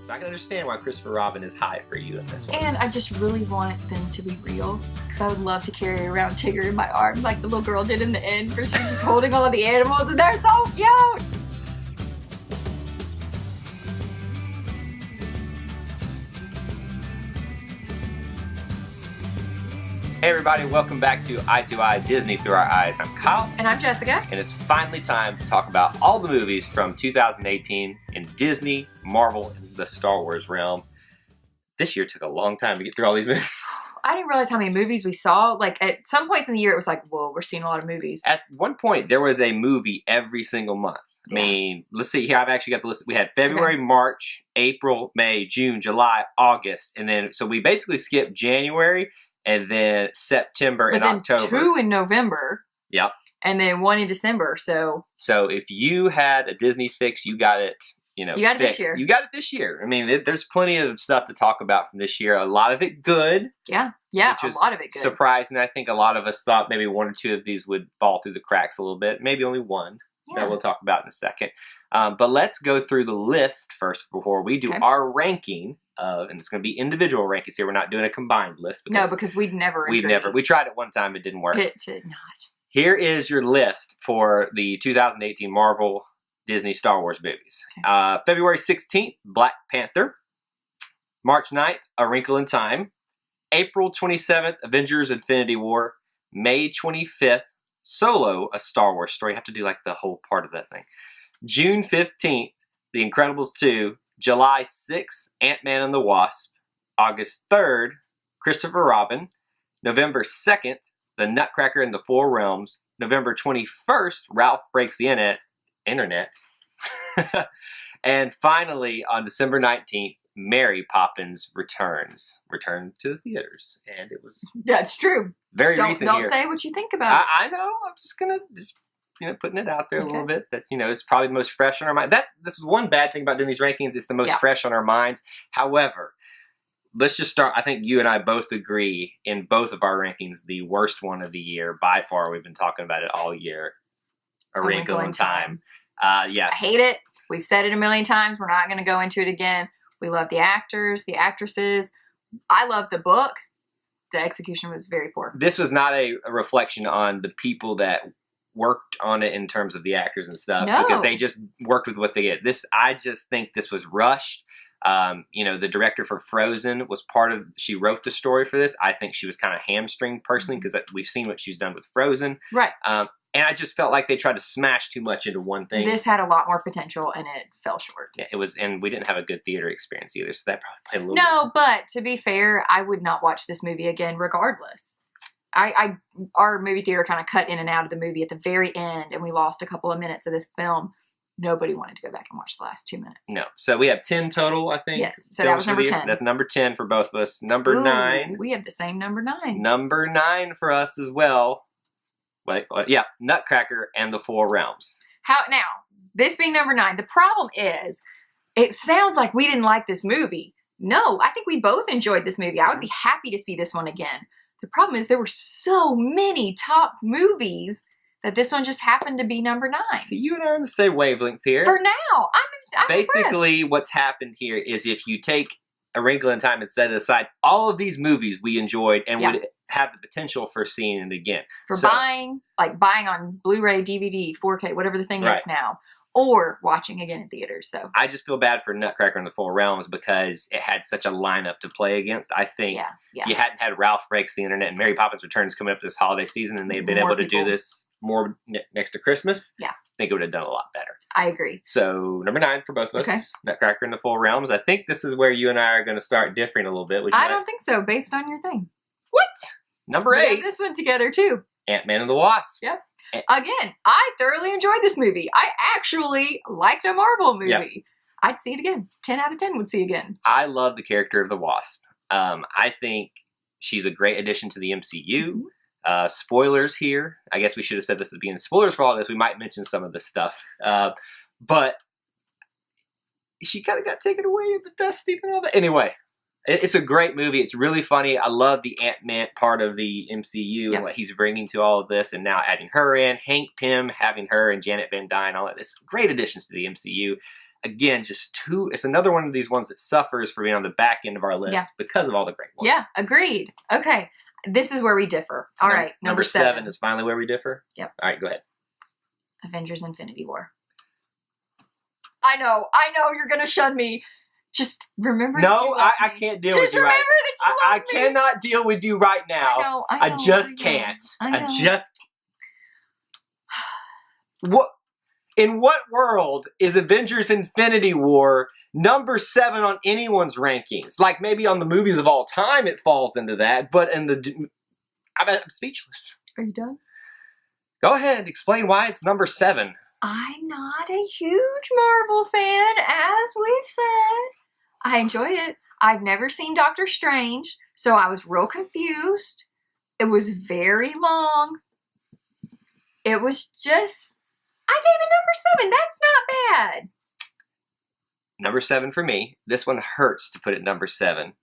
So I can understand why Christopher Robin is high for you in this one. And I just really want them to be real, because I would love to carry around Tigger in my arms like the little girl did in the end, where she's just holding all of the animals and they're so cute! Hey everybody, welcome back to Eye to Eye Disney Through Our Eyes. I'm Kyle. And I'm Jessica. And it's finally time to talk about all the movies from 2018 in Disney, Marvel, and the Star Wars realm. This year took a long time to get through all these movies. I didn't realize how many movies we saw. Like, at some points in the year, it was like, whoa, we're seeing a lot of movies. At one point, there was a movie every single month. I mean, let's see here. I've actually got the list. We had February, March, April, May, June, July, August. And then, so we basically skipped January and then September and October. 2 in November. Yep. And then 1 in December. So if you had a Disney fix, you got it. You got it this year. You got it this year. I mean, there's plenty of stuff to talk about from this year. A lot of it good. Yeah, a lot of it good. Surprising. I think a lot of us thought maybe 1 or 2 of these would fall through the cracks a little bit. Maybe only 1 that we'll talk about in a second. But let's go through the list first before we do our ranking of, and it's going to be individual rankings here. We're not doing a combined list. Because we'd never agree. We tried it one time. It didn't work. It did not. Here is your list for the 2018 Marvel Disney Star Wars movies. Okay. February 16th, Black Panther. March 9th, A Wrinkle in Time. April 27th, Avengers Infinity War. May 25th, Solo, A Star Wars Story. You have to do like the whole part of that thing. June 15th, The Incredibles 2. July 6th, Ant-Man and the Wasp. August 3rd, Christopher Robin. November 2nd, The Nutcracker and the Four Realms. November 21st, Ralph Breaks the Internet. And finally, on December 19th, Mary Poppins Return to the theaters. And it was... That's true. Very recent Don't here. say what you think about it. I know. I'm just going to putting it out there a little bit that, it's probably the most fresh on our mind. This is one bad thing about doing these rankings. It's the most fresh on our minds. However, let's just start. I think you and I both agree in both of our rankings, the worst one of the year by far. We've been talking about it all year. A Wrinkle in Time. Yes. I hate it. We've said it a million times. We're not going to go into it again. We love the actors, the actresses. I love the book. The execution was very poor. This was not a reflection on the people that worked on it in terms of the actors and stuff, because they just worked with what they get. I just think this was rushed. The director for Frozen was she wrote the story for this. I think she was kind of hamstringed personally, because we've seen what she's done with Frozen. Right. And I just felt like they tried to smash too much into one thing. This had a lot more potential and it fell short. Yeah, it was, and we didn't have a good theater experience either, so that probably played a little bit. No, but to be fair, I would not watch this movie again regardless. Our movie theater kind of cut in and out of the movie at the very end, and we lost a couple of minutes of this film. Nobody wanted to go back and watch the last 2 minutes. No. So we have 10 total, I think. Yes. So that was number 10. That's number 10 for both of us. Number 9. We have the same number 9. Number 9 for us as well. Wait, yeah. Nutcracker and the Four Realms. Now, this being number 9, the problem is, it sounds like we didn't like this movie. No, I think we both enjoyed this movie. I would be happy to see this one again. The problem is there were so many top movies that this one just happened to be number 9. So you and I are on the same wavelength here. For now. I'm basically impressed. What's happened here is if you take A Wrinkle in Time and set it aside, all of these movies we enjoyed and would have the potential for seeing it again. For buying on Blu-ray, DVD, 4K, whatever the thing is now. Or watching again in theaters. So I just feel bad for Nutcracker and the Four Realms because it had such a lineup to play against. I think if you hadn't had Ralph Breaks the Internet and Mary Poppins Returns coming up this holiday season, and they'd been able to do this more next to Christmas, I think it would have done a lot better. I agree. So number 9 for both of us, Nutcracker and the Four Realms. I think this is where you and I are going to start differing a little bit. I don't think so, based on your thing. What? Number 8. We have this one together too. Ant-Man and the Wasp. Yep. Again, I thoroughly enjoyed this movie. I actually liked a Marvel movie. Yep. I'd see it again. 10 out of 10 would see again. I love the character of the Wasp. I think she's a great addition to the MCU. Spoilers here. I guess we should have said this at the beginning. Spoilers for all this. We might mention some of this stuff. But she kind of got taken away in the dust and all that. Anyway, it's a great movie. It's really funny. I love the Ant-Man part of the MCU and what he's bringing to all of this, and now adding her in, Hank Pym, having her and Janet Van Dyne, all that. It's great additions to the MCU. again, it's another one of these ones that suffers for being on the back end of our list because of all the great ones. Yeah, agreed. Okay. This is where we differ. So all right. Number 7 is finally where we differ? Yep. All right, go ahead. Avengers Infinity War. I know, you're going to shun me. Just remember that you love me. I can't deal with you right now. Just remember that you love me. I cannot deal with you right now. I know. I just can't. I just... What? In what world is Avengers Infinity War number 7 on anyone's rankings? Like, maybe on the movies of all time it falls into that, but in the... I'm speechless. Are you done? Go ahead, explain why it's number 7. I'm not a huge Marvel fan, as we've said. I enjoy it. I've never seen Doctor Strange, so I was real confused. It was very long. It was just... I gave it number 7. That's not bad. Number 7 for me. This one hurts to put it number 7.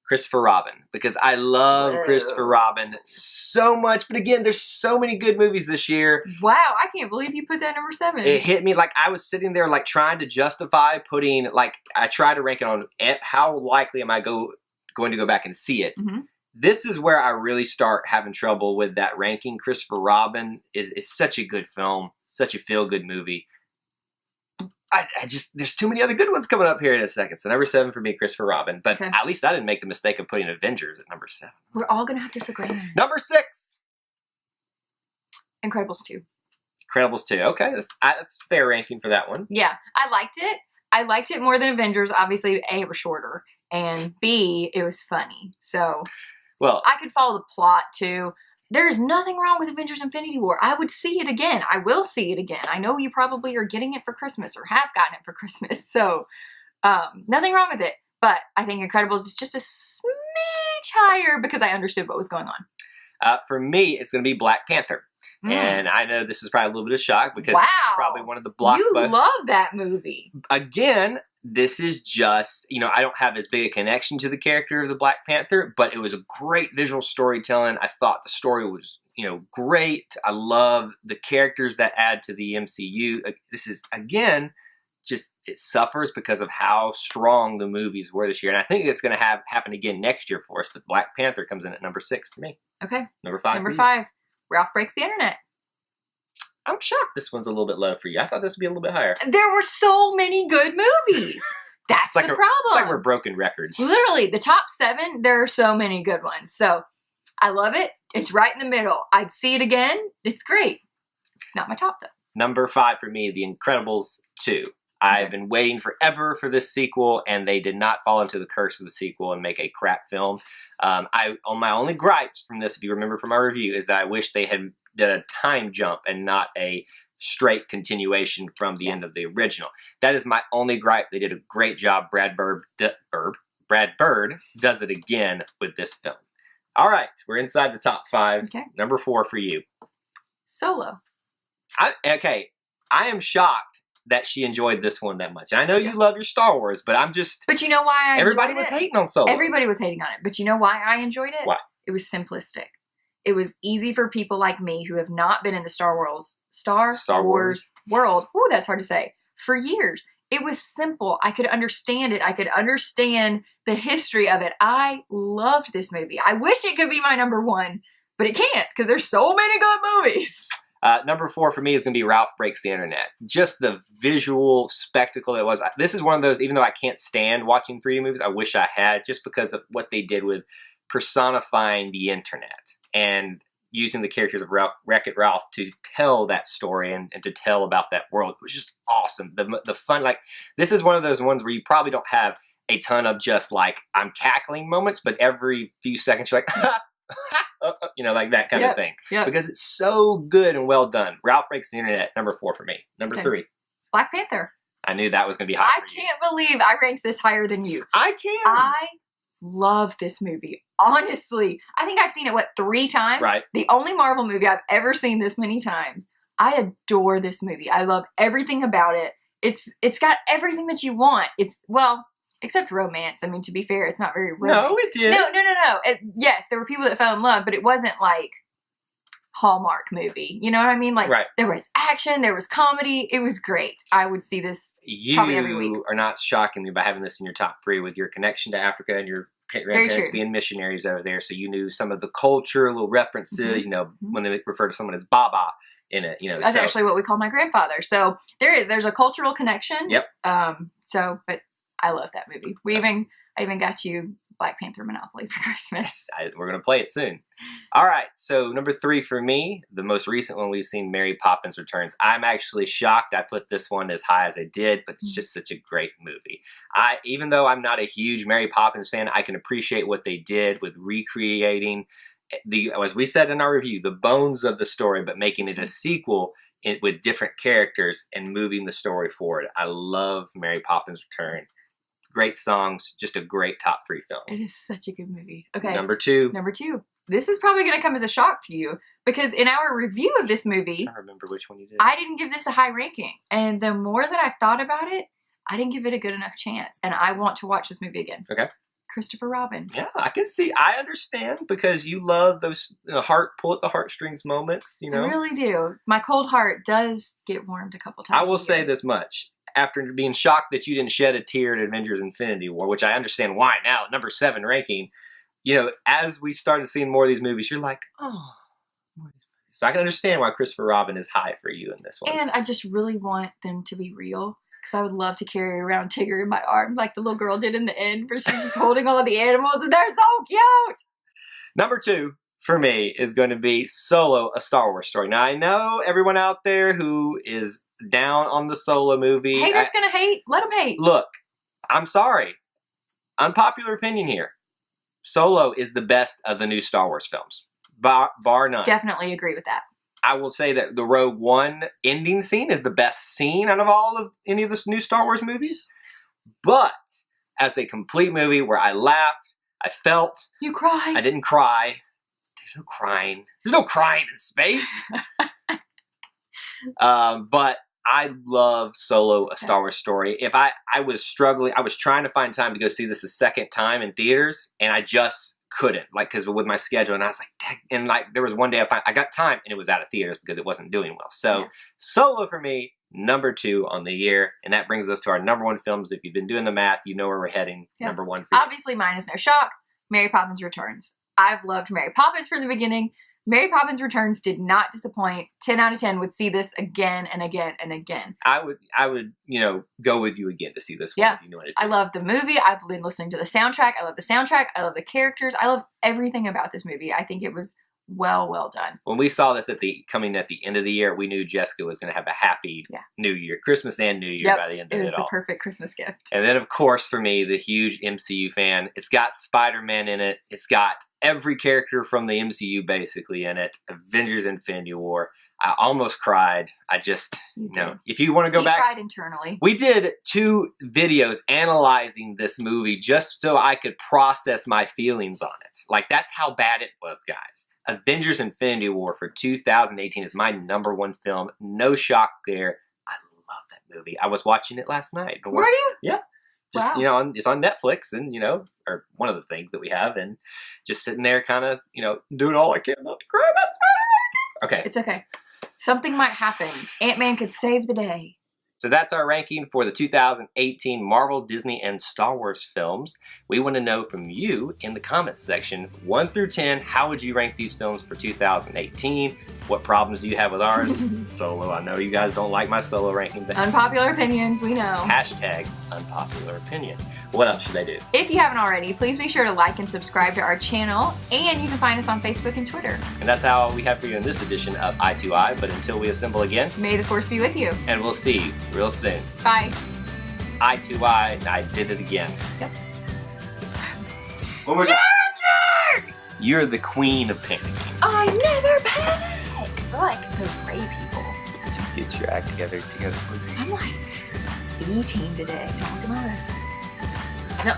Christopher Robin. Because I love Christopher Robin so much. But again, there's so many good movies this year. Wow, I can't believe you put that number 7. It hit me like I was sitting there like trying to justify putting, like, I try to rank it on how likely am I going to go back and see it. Mm-hmm. This is where I really start having trouble with that ranking. Christopher Robin is such a good film. Such a feel-good movie. I just, there's too many other good ones coming up here in a second. So number 7 for me, Christopher Robin. But at least I didn't make the mistake of putting Avengers at number 7. We're all going to have disagreements. Number 6. Incredibles 2. Incredibles 2. Okay, that's fair ranking for that one. Yeah, I liked it. I liked it more than Avengers. Obviously, A, it was shorter. And B, it was funny. So, well, I could follow the plot too. There's nothing wrong with Avengers Infinity War. I would see it again. I will see it again. I know you probably are getting it for Christmas or have gotten it for Christmas. So, nothing wrong with it. But I think Incredibles is just a smidge higher because I understood what was going on. For me, it's going to be Black Panther. And I know this is probably a little bit of shock because this is probably one of the blockbusters. You love that movie. Again, this is just, I don't have as big a connection to the character of the Black Panther, but it was a great visual storytelling. I thought the story was, great. I love the characters that add to the MCU. This is, again, just, it suffers because of how strong the movies were this year. And I think it's going to happen again next year for us, but Black Panther comes in at number 6 for me. Okay. Number 5. Number 5. Ralph Breaks the Internet. I'm shocked this one's a little bit low for you. I thought this would be a little bit higher. There were so many good movies. That's like the problem. It's like we're broken records. Literally, the top 7, there are so many good ones. So, I love it. It's right in the middle. I'd see it again. It's great. Not my top, though. Number 5 for me, The Incredibles 2. I've been waiting forever for this sequel, and they did not fall into the curse of the sequel and make a crap film. My only gripes from this, if you remember from our review, is that I wish they had done a time jump and not a straight continuation from the end of the original. That is my only gripe. They did a great job. Brad Bird does it again with this film. All right, we're inside the top 5. Okay. Number 4 for you. Solo. I am shocked that she enjoyed this one that much. I know you love your Star Wars, but I'm just... But you know why everybody was hating on Solo. Everybody was hating on it. But you know why I enjoyed it? Why? It was simplistic. It was easy for people like me who have not been in the Star Wars world. Ooh, that's hard to say. For years. It was simple. I could understand it. I could understand the history of it. I loved this movie. I wish it could be my number 1, but it can't because there's so many good movies. Number 4 for me is going to be Ralph Breaks the Internet. Just the visual spectacle it was. This is one of those, even though I can't stand watching 3D movies, I wish I had, just because of what they did with personifying the internet and using the characters of Wreck-It Ralph to tell that story and to tell about that world. It was just awesome. The fun, like, this is one of those ones where you probably don't have a ton of just, like, I'm cackling moments, but every few seconds you're like, like that kind of thing. Yep. Because it's so good and well done. Ralph Breaks the Internet, number 4 for me. Number 3. Black Panther. I knew that was going to be high for you. I can't believe I ranked this higher than you. I can. I love this movie. Honestly, I think I've seen it, 3 times? Right. The only Marvel movie I've ever seen this many times. I adore this movie. I love everything about it. It's got everything that you want. Except romance. I mean, to be fair, it's not very romantic. No, it did. No. Yes, there were people that fell in love, but it wasn't like Hallmark movie. You know what I mean? Like, Right. there was action, there was comedy. It was great. I would see this probably every week. You are not shocking me by having this in your top 3 with your connection to Africa and your grandparents being missionaries over there. So you knew some of the culture, little references, you know, when they refer to someone as Baba in it, you know. That's actually what we call my grandfather. So there's a cultural connection. Yep. But I love that movie. I even got you Black Panther Monopoly for Christmas. We're going to play it soon. All right. So number 3 for me, the most recent one we've seen, Mary Poppins Returns. I'm actually shocked I put this one as high as I did, but it's just such a great movie. Even though I'm not a huge Mary Poppins fan, I can appreciate what they did with recreating as we said in our review, the bones of the story, but making it a sequel with different characters and moving the story forward. I love Mary Poppins Return. Great songs, just a great top 3 film. It is such a good movie. Okay. Number 2. This is probably going to come as a shock to you because in our review of this movie, I remember which one you did. I didn't give this a high ranking. And the more that I've thought about it, I didn't give it a good enough chance. And I want to watch this movie again. Okay. Christopher Robin. Yeah, I understand because you love those pull at the heartstrings moments, you know. I really do. My cold heart does get warmed a couple times. I will say this much. After being shocked that you didn't shed a tear at Avengers Infinity War, which I understand why now, number 7 ranking, you know, as we started seeing more of these movies, you're like, oh, more of these movies. So I can understand why Christopher Robin is high for you in this one. And I just really want them to be real. Because I would love to carry around Tigger in my arm like the little girl did in the end where she's just holding all of the animals and they're so cute. Number 2 for me is going to be Solo, A Star Wars Story. Now, I know everyone out there who is down on the Solo movie. Haters gonna hate. Let them hate. Look, I'm sorry. Unpopular opinion here. Solo is the best of the new Star Wars films. Bar none. Definitely agree with that. I will say that the Rogue One ending scene is the best scene out of all of any of the new Star Wars movies. But as a complete movie where I laughed, I felt. You cried. I didn't cry. There's no crying. There's no crying in space. But I love Solo, A Star Wars Story. If I was struggling, I was trying to find time to go see this a second time in theaters, and I just couldn't, like, because with my schedule, and I was like, dang. And like, there was one day I got time, and it was out of theaters because it wasn't doing well. So, Solo for me, number 2 on the year, and that brings us to our number 1 films. If you've been doing the math, you know where we're heading. Number 1 for you. Obviously, mine is no shock. Mary Poppins Returns. I've loved Mary Poppins from the beginning. Mary Poppins Returns did not disappoint. 10 out of 10 would see this again and again and again. I would, you know, go with you again to see this one. Yeah. If you wanted to. I love the movie. I've been listening to the soundtrack. I love the soundtrack. I love the characters. I love everything about this movie. I think it was well done. When we saw this coming at the end of the year, we knew Jessica was going to have a happy New Year, Christmas and New Year by the end of it all. It was the perfect Christmas gift. And then, of course, for me, the huge MCU fan, it's got Spider-Man in it. It's got every character from the MCU basically in it. Avengers Infinity War. I almost cried. I just, you know, if you want to go back. Cried internally. We did 2 videos analyzing this movie just so I could process my feelings on it. Like, that's how bad it was, guys. Avengers Infinity War for 2018 is my number 1 film. No shock there. I love that movie. I was watching it last night. Were you? Yeah. Just, you know, it's on Netflix and, you know, or one of the things that we have, and just sitting there kind of, you know, doing all I can not to cry about Spider-Man. Okay. It's okay. Something might happen. Ant-Man could save the day. So that's our ranking for the 2018 Marvel, Disney, and Star Wars films. We want to know from you in the comments section, 1 through 10, how would you rank these films for 2018? What problems do you have with ours? Solo, I know you guys don't like my Solo ranking. But unpopular opinions, we know. Hashtag unpopular opinion. What else should they do? If you haven't already, please be sure to like and subscribe to our channel, and you can find us on Facebook and Twitter. And that's how we have for you in this edition of I2I, but until we assemble again, may the Force be with you. And we'll see you real soon. Bye. I2I, I did it again. Yep. One more time. You're the queen of panicking. I never panic. I feel like those gray people. Get your act together, please. I'm like B-team today. Don't look at my list. No.